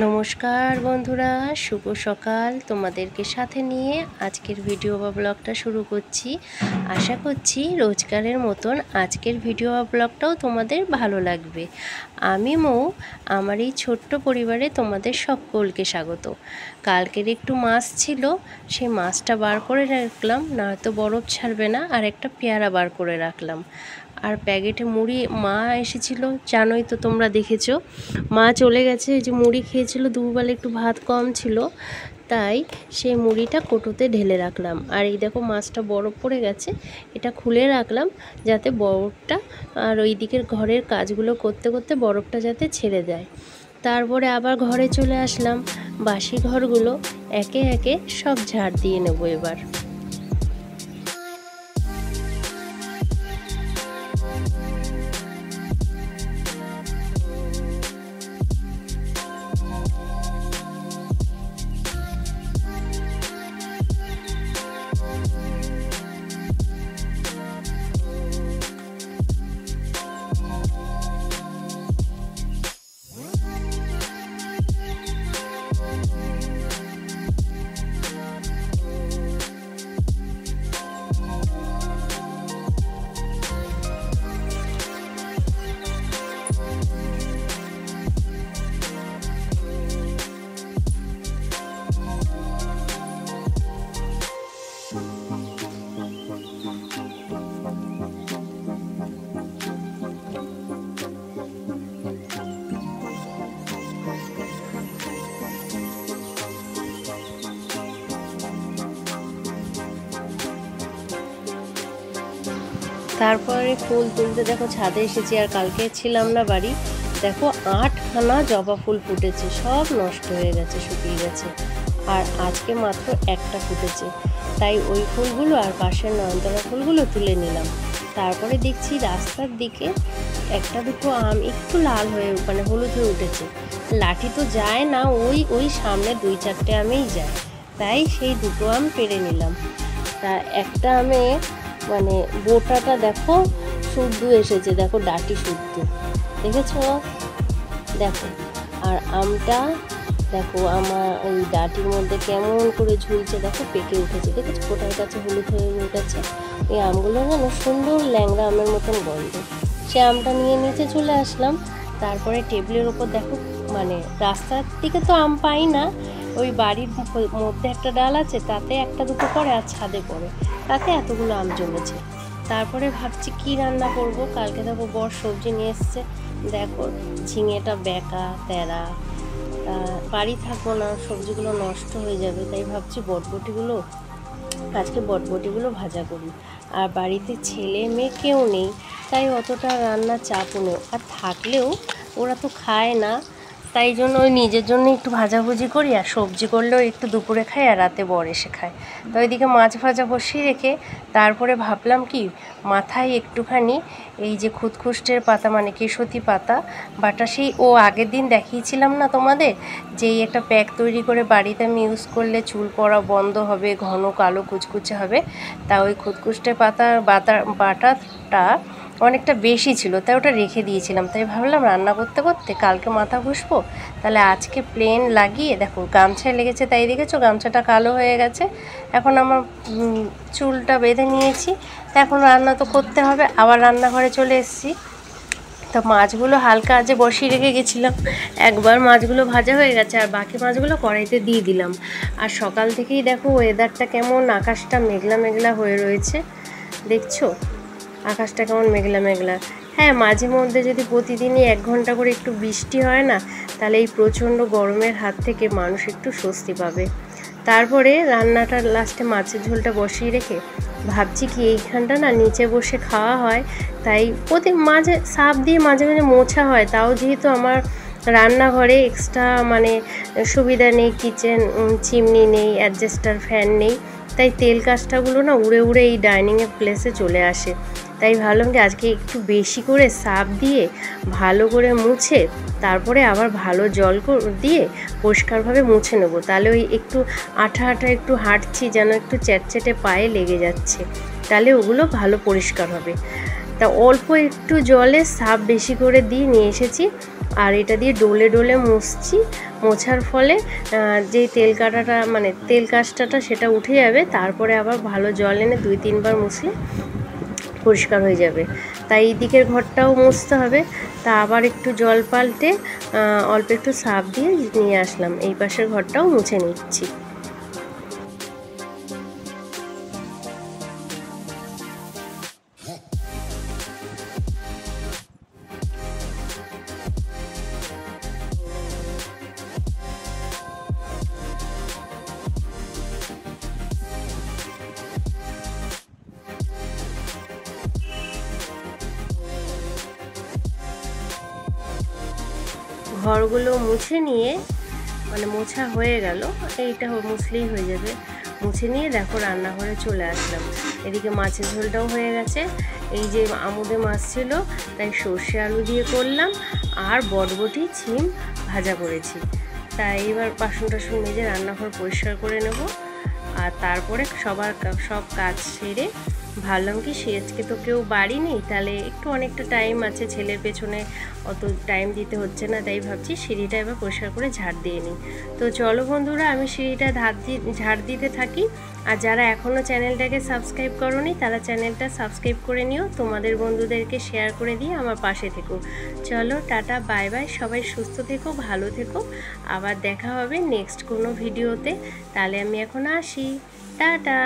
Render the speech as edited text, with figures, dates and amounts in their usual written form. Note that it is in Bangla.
নমস্কার বন্ধুরা, শুভ সকাল। তোমাদেরকে সাথে নিয়ে আজকের ভিডিও বা ব্লগটা শুরু করছি। আশা করছি রোজকারের মতন আজকের ভিডিও বা ব্লগটাও তোমাদের ভালো লাগবে। আমি মৌ, আমার এই ছোট্ট পরিবারে তোমাদের সকলকে স্বাগত। কালকের একটু মাছ ছিল, সেই মাছটা বার করে রাখলাম, নয়তো বরফ ছাড়বে না। আর একটা পেয়ারা বার করে রাখলাম। আর প্যাকেটে মুড়ি মা এসেছিল, জানোই তো, তোমরা দেখেছো। মা চলে গেছে, যে মুড়ি খেয়েছিল, দুবেলা একটু ভাত কম ছিল, তাই সেই মুড়িটা কোটোতে ঢেলে রাখলাম। আর এই দেখো মাছটা বরফ পড়ে গেছে, এটা খুলে রাখলাম যাতে বরফটা, আর ওই দিকের ঘরের কাজগুলো করতে করতে বরফটা যাতে ছেড়ে দেয়। তারপরে আবার ঘরে চলে আসলাম, বাসি ঘরগুলো একে একে সব ঝাড় দিয়ে নেবো এবার। তারপরে ফুল তুলতে দেখো ছাদে এসেছি, আর কালকে ছিলাম না বাড়ি। দেখো 8খানা জবা ফুল ফুটেছে, সব নষ্ট হয়ে গেছে, শুকিয়ে গেছে। আর আজকে মাত্র একটা ফুটেছে, তাই ওই ফুলগুলো আর পাশের নয়নতারা ফুলগুলো তুলে নিলাম। তারপরে দেখছি রাস্তার দিকে একটা দুটো আম একটু লাল হয়ে, মানে হলুদ হয়ে উঠেছে। লাঠি তো যায় না, ওই সামনে 2-4টে আমেই যায়, তাই সেই দুটো আম পেড়ে নিলাম। তা একটা আমে মানে বোটাটা দেখো শুদ্ধ এসেছে, দেখো ডাটি শুদ্ধ, দেখেছো? দেখো, আর আমটা দেখো আমার ওই ডাটির মধ্যে কেমন করে ঝুলছে, দেখো পেকে উঠেছে, দেখেছো? বোটার কাছে হলুদ হয়ে উঠেছে। এই আমগুলো যেন সুন্দর ল্যাংড়া আমের মতন গন্ধ। সে আমটা নিয়ে নিচে চলে আসলাম। তারপরে টেবিলের ওপর দেখো, মানে রাস্তার দিকে তো আম পাই না, ওই বাড়ির মধ্যে একটা ডাল আছে, তাতে একটা দুটো পড়ে, আর ছাদে পড়ে, তাতে এতগুলো আম জমেছে। তারপরে ভাবছি কি রান্না করব। কালকে দেখো বর সবজি নিয়ে এসছে, দেখো ঝিঙেটা বেঁকা তেরা, বাড়ি থাকবো না, সবজিগুলো নষ্ট হয়ে যাবে, তাই ভাবছি আজকে বটবটিগুলো ভাজা করি। আর বাড়িতে ছেলে মেয়ে কেউ নেই, তাই অতটা রান্নার চাপও নেই। আর থাকলেও ওরা তো খায় না, তাই জন্য ওই নিজের জন্য একটু ভাজাভুজি করি, আর সবজি করলেও একটু দুপুরে খাই, আর রাতে বর এসে খায়। তো ওইদিকে মাছ ভাজা বসিয়ে রেখে তারপরে ভাবলাম কি, মাথায় একটুখানি এই যে খুদখুষ্টের পাতা, মানে কেশতি পাতা বাটা, সেই আগের দিন দেখিয়েছিলাম না তোমাদের, যে এই একটা প্যাক তৈরি করে বাড়িতে আমি ইউজ করলে চুল পড়া বন্ধ হবে, ঘন কালো কুচকুচে হবে। তা ওই খুদখুষ্টের বাটাটা অনেকটা বেশি ছিল, তাই ওটা রেখে দিয়েছিলাম। তাই ভাবলাম রান্না করতে করতে কালকে মাথা ঘষবো, তাহলে আজকে প্লেন লাগিয়ে, দেখো গামছায় লেগেছে, তাই দেখেছো গামছাটা কালো হয়ে গেছে। এখন আমার চুলটা বেঁধে নিয়েছি, তা এখন রান্না তো করতে হবে। আবার রান্নাঘরে চলে এসেছি। তো মাছগুলো হালকা আজে বসিয়ে রেখে গেছিলাম, একবার মাছগুলো ভাজা হয়ে গেছে, আর বাকি মাছগুলো কড়াইতে দিয়ে দিলাম। আর সকাল থেকেই দেখো ওয়েদারটা কেমন, আকাশটা মেঘলা মেঘলা হয়ে রয়েছে, দেখছো আকাশটা কেমন মেঘলা মেঘলা। হ্যাঁ, মাঝে মধ্যে যদি প্রতিদিনই 1 ঘন্টা করে একটু বৃষ্টি হয় না, তাহলে এই প্রচণ্ড গরমের হাত থেকে মানুষ একটু স্বস্তি পাবে। তারপরে রান্নাটার লাস্টে মাছের ঝোলটা বসিয়ে রেখে ভাবছি কি, এইখানটা না নিচে বসে খাওয়া হয়, তাই মাঝে সাপ দিয়ে মাঝে মাঝে মোছা হয়। তাও যেহেতু আমার রান্নাঘরে এক্সট্রা মানে সুবিধা নেই, কিচেন চিমনি নেই, অ্যাডজাস্টার ফ্যান নেই, তাই তেল কাজটাগুলো না উড়ে উড়ে এই ডাইনিংয়ের প্লেসে চলে আসে। তাই ভাবলাম যে আজকে একটু বেশি করে সার্ফ দিয়ে ভালো করে মুছে তারপরে আবার ভালো জল দিয়ে পরিষ্কারভাবে মুছে নেবো। তাহলে ওই একটু আঠা আঠা একটু হাঁটছি যেন একটু চ্যাটচ্যাটে পায়ে লেগে যাচ্ছে, তাহলে ওগুলো ভালো পরিষ্কার হবে। তা অল্প একটু জলে সার্ফ বেশি করে দিয়ে নিয়ে এসেছি, আর এটা দিয়ে ডলে ডলে মুছছি। মোছার ফলে যে তেল কাটাটা মানে তেল কাজটাটা সেটা উঠে যাবে, তারপরে আবার ভালো জল এনে 2-3 বার মুছলে পরিষ্কার হয়ে যাবে। তাই এই দিকের ঘরটাও মুছতে হবে। তা আবার একটু জল পাল্টে অল্প একটু সার্ফ দিয়ে নিয়ে আসলাম, এই পাশের ঘরটাও মুছে নিচ্ছি। ঘরগুলো মুছে নিয়ে মানে মোছা হয়ে গেল, এইটা মুছলেই হয়ে যাবে। মুছে নিয়ে দেখো রান্নাঘরে চলে আসলাম। এদিকে মাছের ঝোলটাও হয়ে গেছে। এই যে আমুদে মাছ ছিল তাই সর্ষে আলু দিয়ে করলাম, আর বটবটি ছিম ভাজা করেছি। তাই এবার বাসন টাসন মেজে রান্নাঘর পরিষ্কার করে নেব, আর তারপরে সব কাজ সেরে ভাবলাম কি সে আজকে তো কেউ বাড়ি নেই, তাহলে একটু অনেকটা টাইম আছে, ছেলের পেছনে অত টাইম দিতে হচ্ছে না, তাই ভাবছি সিঁড়িটা এবার পরিষ্কার করে ঝাড় দিয়ে নিই। তো চলো বন্ধুরা, আমি সিঁড়িটা ঝাড় দিতে থাকি। আর যারা এখনও চ্যানেলটাকে সাবস্ক্রাইব করোনি তারা চ্যানেলটা সাবস্ক্রাইব করে নিও, তোমাদের বন্ধুদেরকে শেয়ার করে দিয়ে আমার পাশে থেকো। চলো টাটা বাই বাই, সবাই সুস্থ থেকো, ভালো থেকো। আবার দেখা হবে নেক্সট কোনো ভিডিওতে। তাহলে আমি এখন আসি, টাটা।